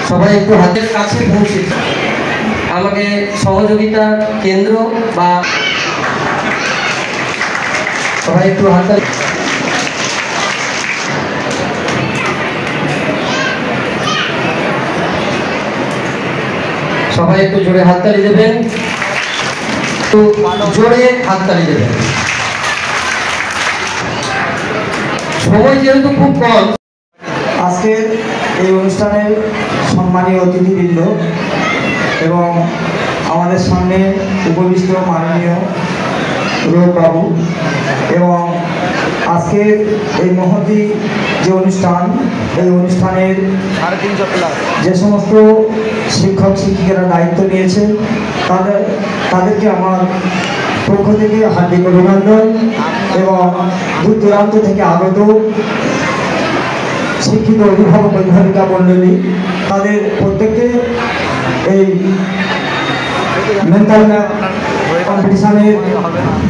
সবাই একটু হাতের কাছে পৌঁছে আমাকে সহযোগিতা কেন্দ্র বা সবাই একটু হাততালি। সবাই একটু জোরে হাততালি দেবেন, একটু জোরে হাততালি দেবেন। সময় যেহেতু খুব কম, আজকের এই অনুষ্ঠানের সম্মানীয় অতিথিবৃন্দ এবং আমাদের সামনে উপবিষ্ট মাননীয় রূপবাবু এবং আজকের এই মহতী যে অনুষ্ঠান, এই অনুষ্ঠানের যে সমস্ত শিক্ষক শিক্ষিকারা দায়িত্ব নিয়েছে তাদেরকে আমার পক্ষ থেকে হার্দিক অভিনন্দন এবং দূর দূরান্ত থেকে আগত শিক্ষিত অভিভাবক অভিভাবিকা মণ্ডলী তাদের প্রত্যেককে এই মেন্টাল কম্পিটিশনের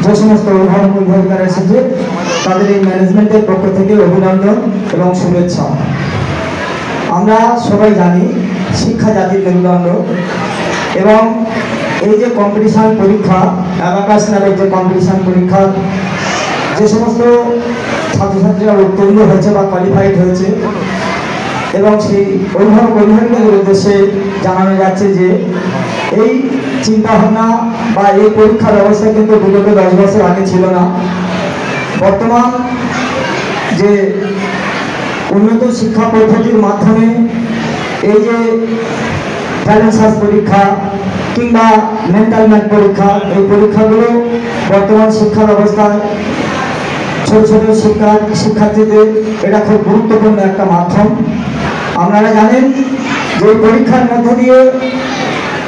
যে সমস্ত অভিভাবক অভিভাবিকারা এসেছে তাদের এই ম্যানেজমেন্টের পক্ষ থেকে অভিনন্দন এবং শুভেচ্ছা। আমরা সবাই জানি শিক্ষা জাতির মেরুদণ্ড এবং এই যে কম্পিটিশন পরীক্ষা, অ্যাবাকাস নামের যে কম্পিটিশন পরীক্ষা যে সমস্ত ছাত্রছাত্রীরা উত্তীর্ণ হয়েছে বা কোয়ালিফাইড হয়েছে এবং সেই অভিভাবক অভিভাবিকাদের উদ্দেশ্যে জানানো যাচ্ছে যে এই চিন্তাভাবনা বা এই পরীক্ষা ব্যবস্থা কিন্তু বিগত 10 বছর আগে ছিল না। বর্তমান যে উন্নত শিক্ষা পদ্ধতির মাধ্যমে এই যে ট্যালেন্ট সার্চ পরীক্ষা কিংবা মেন্টাল ম্যাথ পরীক্ষা, এই পরীক্ষাগুলো বর্তমান শিক্ষা ব্যবস্থায় ছোট ছোট শিক্ষার্থীদের এটা খুব গুরুত্বপূর্ণ একটা মাধ্যম। আপনারা জানেন যে পরীক্ষার মধ্য দিয়ে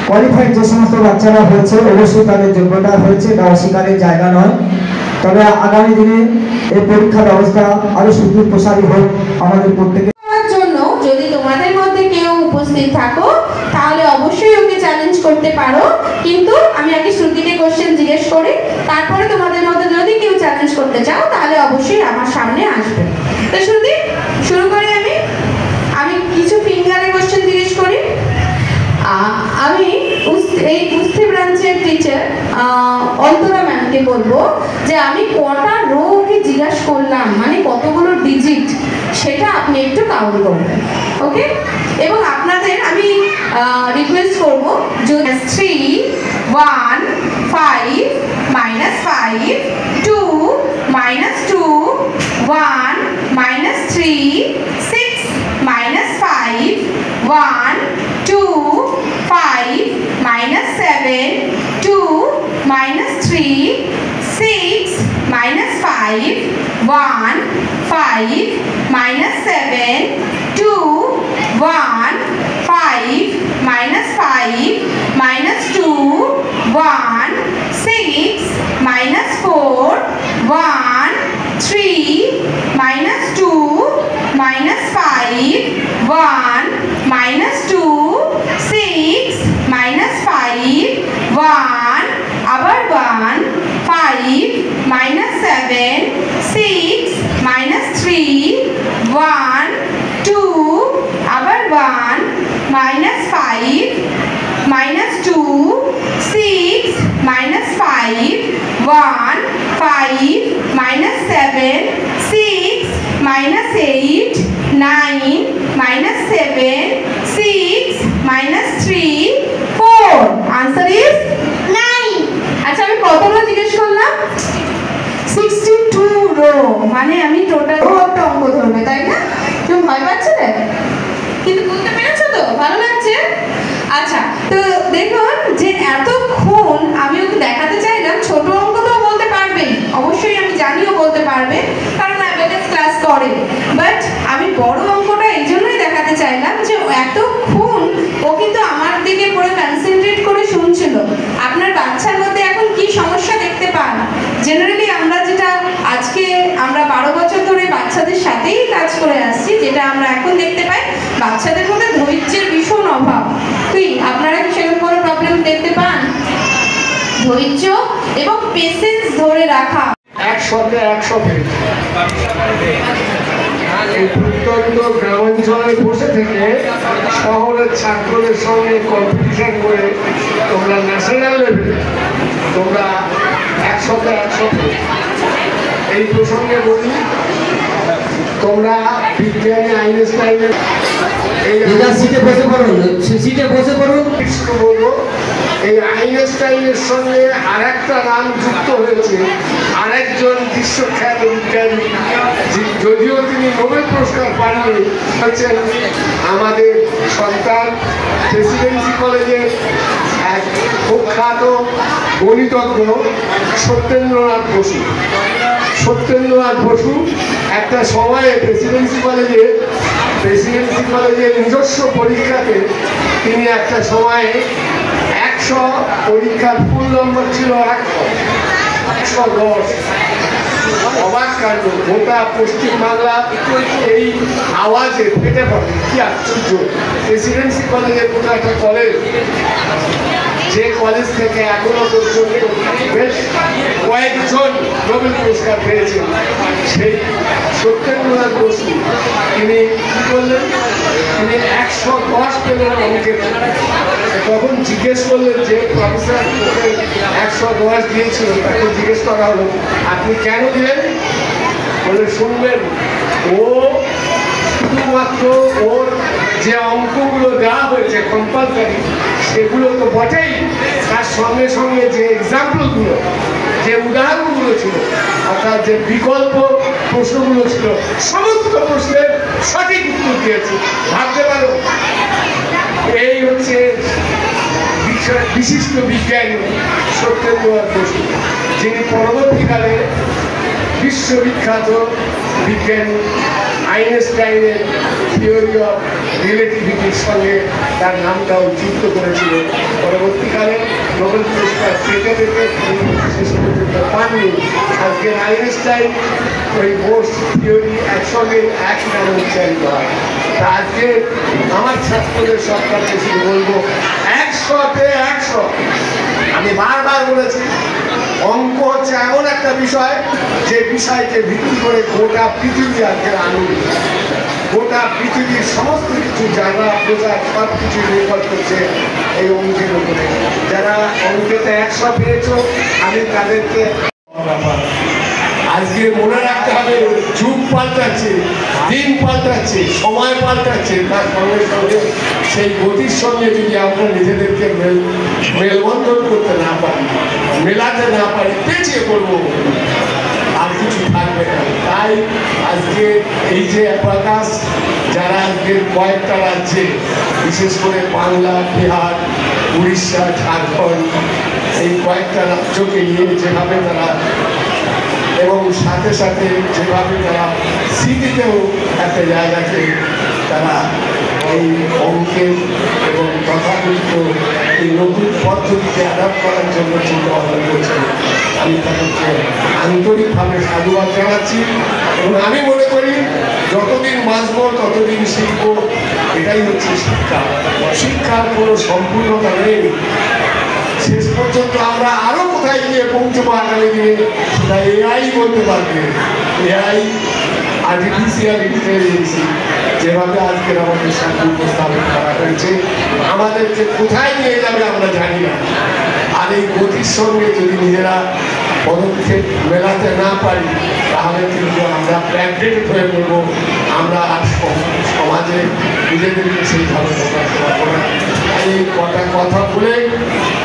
কোয়ালিফাইড যে সমস্ত বাচ্চারা হয়েছে অবশ্যই তাদের যোগ্যতা হয়েছে, এটা অস্বীকারের জায়গা নয়। তবে আগামী দিনে এই পরীক্ষা ব্যবস্থা আরো সুদূর প্রসারী হোক আমাদের প্রত্যেকের জন্য। যদি তোমাদের মধ্যে কেউ উপস্থিত থাকো তাহলে অবশ্যই ওকে চ্যালেঞ্জ করতে পারো, কিন্তু আমি আগে শ্রুতিকে কোশ্চেন জিজ্ঞেস করি, তারপরে তোমাদের মধ্যে যদি কেউ চ্যালেঞ্জ করতে চাও তাহলে অবশ্যই আমার সামনে আসবে। তো শ্রুতি শুরু করি। আমি কিছু ফিঙ্গারে কোশ্চেন জিজ্ঞেস করি। আমি এই কুস্তি ব্রাঞ্চের টিচার অন্তরা ম্যামকে বলবো যে আমি কটা রো ওকে জিজ্ঞাসা করলাম, মানে কতগুলো ডিজিট, সেটা আপনি একটু কাউন্ট করবেন, ওকে? এবং আপনাদের আমি রিকোয়েস্ট করবো যে 3 1 5 -5 2 -2 1 -3 6 -5 1 2 5 -7 2 -3 6 -5 1 5 -7 2 1 5 -5 -2 1 6 -4 1 3 -2 -5 1 -2 6 -5 1 আবার 1 5 -7 6 -3 1 2 আবার 1 -5 -2 6 -5 1 5 -7 6 -8 9 -7 6 -3 4 आंसर इज 9। আচ্ছা আমি কত রো জিজ্ঞেস করলাম? 62 রো, মানে আমি টোটাল একটা অঙ্ক ধরবে, তাই না? তুমি ভয় পাচ্ছিলে কিন্তু বলতে পেরেছো তো? ভালো লাগছে? আচ্ছা, তো দেখুন যে এতক্ষণ আমি ওকে দেখাতে চাইলাম ছোট অঙ্ক তো বলতে পারবে, অবশ্যই আমি জানিও বলতে পারবে কারণ অ্যাবাকাস ক্লাস করে, বাট আমি বড় অঙ্কটা এই জন্যই দেখাতে চাইলাম যে এতক্ষণ ও কিন্তু আমার দিকে পুরো কনসেন্ট্রেট করে শুনছিল। আপনার বাচ্চার মধ্যে এখন কি সমস্যা দেখতে পান? জেনারেলি আমরা যেটা আজকে আমরা 12 বছর ধরে বাচ্চাদের সাথেই কাজ করে আসছি, যেটা আমরা এখন দেখতে পাই বাচ্চাদের মধ্যে ধৈর্যের ভীষণ অভাব। আপনারা কি সেরকম কোনো প্রবলেম দেখতে পান? ধৈর্য এবং পেশেন্স ধরে রাখা। 100 তে 100 এই উত্তর পর্যন্ত গ্রামাঞ্চলে বসে থেকে শহরের ছাত্রদের সঙ্গে কম্পিটিশন করে তোমরা ন্যাশনাল লেভেলে তোমরা 100 এই প্রসঙ্গে বলি, তোমরা বিজ্ঞানী আইনস্টাইনের সিটে বসে পড়ুন, সিটে বসে পড়ুন। বলবো, এই আইনস্টাইনের সঙ্গে আর একটা নাম যুক্ত হয়েছে, আরেকজন বিশ্বখ্যাত বিজ্ঞানী, যদিও তিনি নোবেল পুরস্কার পাননি, হচ্ছেন আমাদের সন্তান প্রেসিডেন্সি কলেজের এক প্রখ্যাত গণিতজ্ঞ সত্যেন্দ্রনাথ বসু। সত্যেন্দ্রনাথ বসু একটা সময়ে প্রেসিডেন্সি কলেজের নিজস্ব পরীক্ষাতে তিনি একটা সময়ে 100 পরীক্ষার ফুল নম্বর ছিল 110। অবাক কাণ্ড, গোটা পশ্চিমবাংলা এই আওয়াজে ফেটে পড়ে। কি আশ্চর্য! প্রেসিডেন্সি কলেজের মতো একটা কলেজ, যে কলেজ থেকে এখনো পর্যন্ত বেশ কয়েকজন নোবেল পুরস্কার পেয়েছেন, সেই সত্যেন্দ্রনাথ বসু তিনি কি করলেন, তিনি 110 পেলেন অঙ্কের। তখন জিজ্ঞেস করলেন যে প্রফেসর ওকে 110 দিয়েছিল, তাকে জিজ্ঞেস করা হলো আপনি কেন দিলেন? বলে শুনবেন, ও শুধুমাত্র ওর যে অঙ্কগুলো দেওয়া হয়েছে কম্পালসারি, সেগুলো তো বটেই, তার সঙ্গে সঙ্গে যে এক্সাম্পলগুলো, যে উদাহরণগুলো ছিল, অর্থাৎ যে বিকল্প প্রশ্নগুলো ছিল, সমস্ত প্রশ্নের সঠিক উত্তর দিয়েছে। ভাবতে পারো, এই হচ্ছে বিশিষ্ট বিজ্ঞানী সত্যেন্দ্রনাথ বসু, যিনি পরবর্তীকালে বিশ্ববিখ্যাত বিজ্ঞানী আইনস্টাইনের থিওরি অফ রিলেটিভিটির সঙ্গে তার নামটাও যুক্ত করেছিল। পরবর্তীকালে নোবেল পুরস্কার পেতে পেতে শেষ পর্যন্ত পাননি। আজকের আইনস্টাইন ওই বোর্স থিওরি একসঙ্গে এক নামে উচ্চারিত হয়। তা আজকে আমার ছাত্রদের সরকারকে শুধু বলবো, 100-তে 100। আমি বারবার বলেছি, অঙ্ক হচ্ছে এমন একটা বিষয়, যে বিষয়কে ভিত্তি করে গোটা পৃথিবী আজকের আনন্দ, গোটা পৃথিবীর সমস্ত কিছু জানা বোঝা সব কিছু নির্ভর করছে এই অঙ্কের উপরে। যারা অঙ্কেতে 100 পেয়েছ, আমি তাদেরকে আজকে মনে রাখতে হবে, যুগ পাল্টাচ্ছে, দিন পাল্টাচ্ছে, সময় পাল্টাচ্ছে, তার সঙ্গে সঙ্গে সেই গতির সঙ্গে যদি আমরা নিজেদেরকে মেলবন্ধন করতে না পারি, মেলাতে না পারি, পেছিয়ে পড়বো, আর কিছু থাকবে না। তাই আজকে এই যে প্রকাশ, যারা আজকে কয়েকটা রাজ্যে, বিশেষ করে বাংলা, বিহার, উড়িষ্যা, ঝাড়খণ্ড, এই কয়েকটা রাজ্যকে নিয়ে যেভাবে তারা, এবং সাথে সাথে যেভাবে তারা স্মৃতিতেও একটা জায়গাকে তারা এই অঙ্কের এবং তথাকথিত এই নতুন পদ্ধতিকে অ্যাডাপ্ট করার জন্য চিন্তা ভাবনা করছেন, আমি তাদেরকে আন্তরিকভাবে সাধুবাদ জানাচ্ছি। এবং আমি মনে করি, যতদিন বাঁচব ততদিন শিখব, এটাই হচ্ছে শিক্ষা। শিক্ষার কোনো সম্পূর্ণতা নেই। শেষ পর্যন্ত আমরা আরো কোথায় গিয়ে পৌঁছবো আগামী দিনে, সেটা এআই বলতে পারবে। এআই, আর্টিফিশিয়াল ইন্টেলিজেন্সি, যেভাবে আজকের আমাদের সামনে উপস্থাপন করা হয়েছে, আমাদেরকে কোথায় নিয়ে যাবে আমরা জানি না। আর এই গতির সঙ্গে যদি নিজেরা পদক্ষেপ মেলাতে না পারি, তাহলে কিন্তু আমরা ব্যাকডেটেড হয়ে পড়বো। আমরা আর সমাজে নিজেদেরকে সেইভাবে প্রকাশ করবো না। এই কটা কথা বলে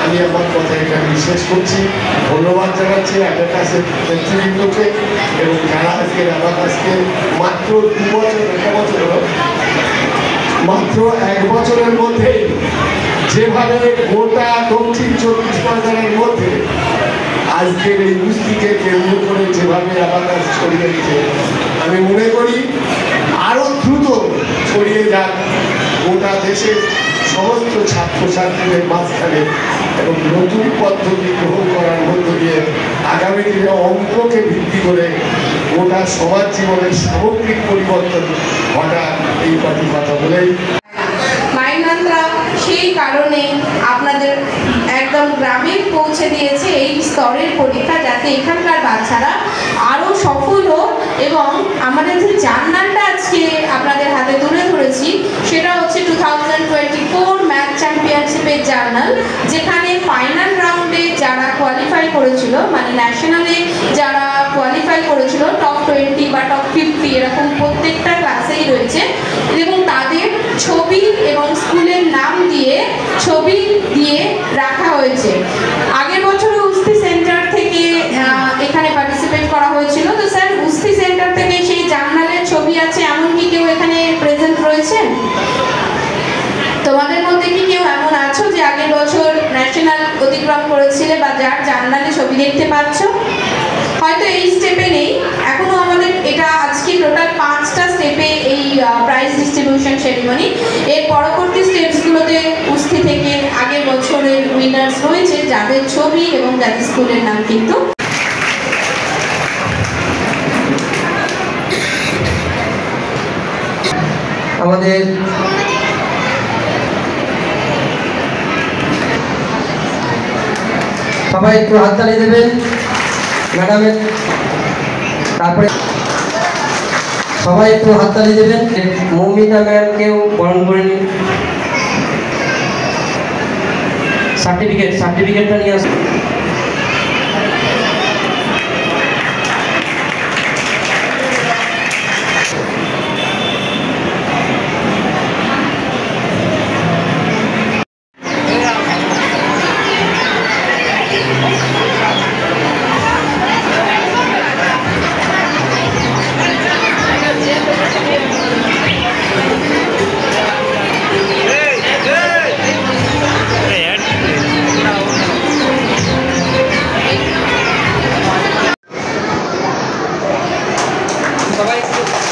আমি আমার কথা এখানে শেষ করছি। ধন্যবাদ জানাচ্ছি অ্যাবাকাসের নেতৃবৃন্দকে, এবং যারা আজকে অ্যাবাকাসকে মাত্র 2 বছর, 1 বছর, মাত্র 1 বছরের মধ্যে যেভাবে গোটা দক্ষিণ 24 পরগনার মধ্যে আজকের এই কুস্তিকে কেন্দ্র করে যেভাবে অ্যাবাকাস ছড়িয়ে দিচ্ছে, আমি মনে করি আরো দ্রুত ছড়িয়ে যাক গোটা দেশের সমস্ত ছাত্রছাত্রীদের মাঝখানে, এবং নতুন পদ্ধতি গ্রহণ করার মধ্য দিয়ে আগামী দিনে অঙ্ককে ভিত্তি করে গোটা সমাজ জীবনের সামগ্রিক পরিবর্তন ঘটা। এই কথা বলেই মাইনানরা সেই কারণে আপনাদের একদম গ্রামে পৌঁছে দিয়েছে এই স্তরের পরীক্ষা, যাতে এখানকার বাচ্চারা আরো সফল হোক এবং আমাদের যে জার্নালটা আজকে আপনাদের প্রত্যেকটা ক্লাসেই রয়েছে এবং তাদের ছবি এবং স্কুলের নাম দিয়ে ছবি দিয়ে রাখা হয়েছে। আগের বছরও উস্তি সেন্টার থেকে এখানে পার্টিসিপেট করা হয়েছিল। তো স্যার, উস্তি সেন্টার থেকে সেই জার্নালের ছবি আছে এমন কি কেউ এখানে প্রেজেন্ট রয়েছে? তোমাদের মধ্যে কি কেউ এমন আছো যে আগের বছর ন্যাশনাল অতিক্রম করেছিলে বা যার জার্নালে ছবি দেখতে পাচ্ছ? হয়তো এই স্টেপে নেই এখনো, আমাদের এটা আজকে টোটাল 5টা স্টেপে এই প্রাইজ ডিস্ট্রিবিউশন সেরিমনি। এর পরবর্তী স্টেপসগুলোতে উস্তি থেকে আগের বছরের উইনার্স রয়েছে যাদের ছবি এবং যাদের স্কুলের নাম কিন্তু আমাদের সবাই একটু হাততালি দেবেন ম্যাডামের। তারপরে সবাই একটু হাততালি দেবেন। মৌমিতা ম্যামকেও বরণ করে নিন। সার্টিফিকেটটা নিয়ে আসুন।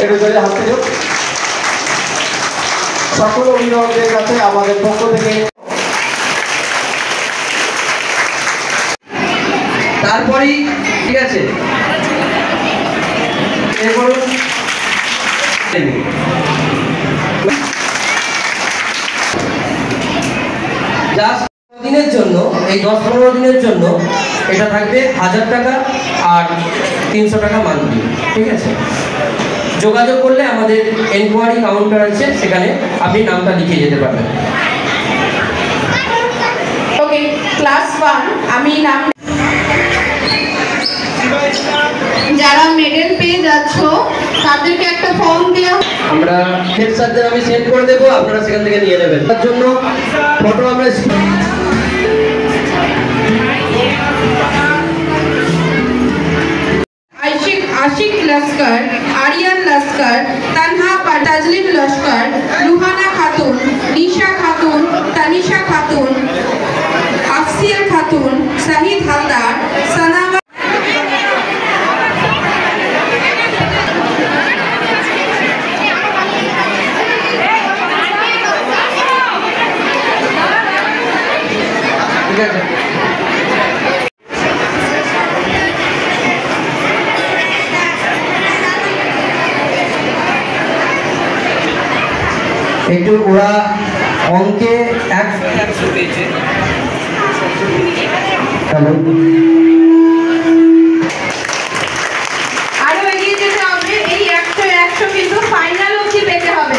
একটু জোরে হাত দিল। সকল অভিভাবকদের কাছে আমাদের পক্ষ থেকে তারপরেই ঠিক আছে, এরপর জাস্ট দিনের জন্য, এই 10-15 দিনের জন্য এটা থাকবে 1000 টাকা আর 300 টাকা মান্থলি। ঠিক আছে, যোগাযোগ করলে আমাদের এনকোয়ারি কাউন্টার আছে, সেখানে আপনি নামটা লিখে যেতে পারবেন। ওকে, ক্লাস 1 আমি নাম যারা মেডেল পেয়ে যাচ্ছ তাদেরকে একটা ফর্ম দেওয়া। আমরা হেড স্যারদের আমি সেন্ড করে দেবো, আপনারা সেখান থেকে নিয়ে নেবেন। তার জন্য ফটো আমরা आशिक लश्कर, आर्यन लश्कर, तन्हा ताजलिन लश्कर, रुहाना खातून, निशा खातून, तनिशा खातून, अफसिया खातून, शहीद हलदार, सनामा। ঠিক আছে, একটু ওরা অঙ্কে 100 পেয়েছে। হ্যালো, আরো এগিয়ে যেতে হবে, এই 100 কিন্তু ফাইনাল অবধি পেতে হবে।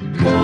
Come